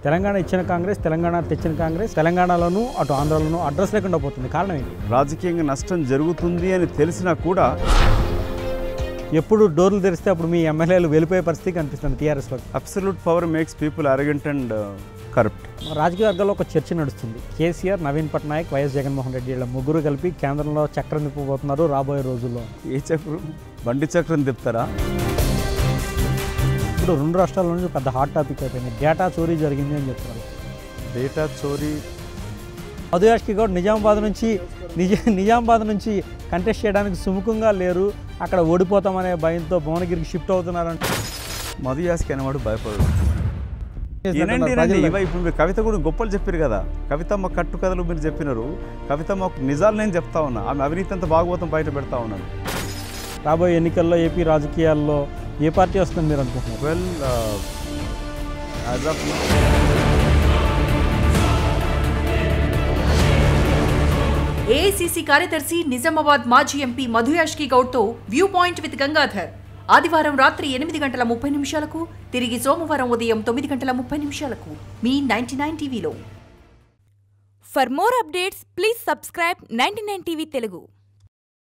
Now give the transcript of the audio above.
తెలంగాణ ఇచ్చిన కాంగ్రెస్, తెలంగాణ తెచ్చిన కాంగ్రెస్ తెలంగాణలోనూ అటు ఆంధ్రలోనూ అడ్రస్ లేకుండా పోతుంది. కారణం ఏంటి? రాజకీయంగా నష్టం జరుగుతుంది అని తెలిసినా కూడా ఎప్పుడు డోర్లు తెరిస్తే అప్పుడు మీ ఎమ్మెల్యేలు వెళ్ళిపోయే పరిస్థితి కనిపిస్తుంది టీఆర్ఎస్లో. Absolute power makes people arrogant and corrupt. రాజకీయ వర్గాల్లో ఒక చర్చ నడుస్తుంది. కేసీఆర్, నవీన్ పట్నాయక్, వైఎస్ జగన్మోహన్ రెడ్డి వీళ్ళ ముగ్గురు కలిపి కేంద్రంలో చక్రం తిప్పబోతున్నారు రాబోయే రోజుల్లో. ఏ చక్రం? బండి చక్రం తిప్పుతారా? ఇప్పుడు రెండు రాష్ట్రాల నుంచి పెద్ద హాట్ టాపిక్ అయిపోయింది. డేటా చోరీ జరిగింది అని చెప్తున్నారు. డేటా చోరీ. మధు యాష్కి గౌడ్ నిజామాబాద్ నుంచి కంటెస్ట్ చేయడానికి సుముఖంగా లేరు. అక్కడ ఓడిపోతామనే భయంతో భువనగిరికి షిఫ్ట్ అవుతున్నారంటే మధు యాష్కి అనేవాడు భయపడడు. ఇప్పుడు మీరు కవిత కూడా గొప్పలు చెప్పారు కదా. కవితమ్మ కట్టు కథలు మీరు చెప్పినారు. కవితమ్మ నిజాలు నేను చెప్తా ఉన్నా. ఆమె అవినీతి అంతా భాగవతం బయట పెడతా ఉన్నాను. రాబోయే ఎన్నికల్లో ఏపీ రాజకీయాల్లో ఏ పార్టీ వస్తుంది మీరు అనుకుంటున్నారు? వెల్, ఏఐసీసీ కార్యదర్శి నిజామాబాద్ మాజీ ఎంపీ మధు యాష్కి గౌడ్తో వ్యూ పాయింట్ విత్ గంగాధర్ ఆదివారం రాత్రి 8:30 తిరిగి సోమవారం ఉదయం 9:30 మీ 99 టీవీలో. For more updates, please subscribe 99 TV Telugu.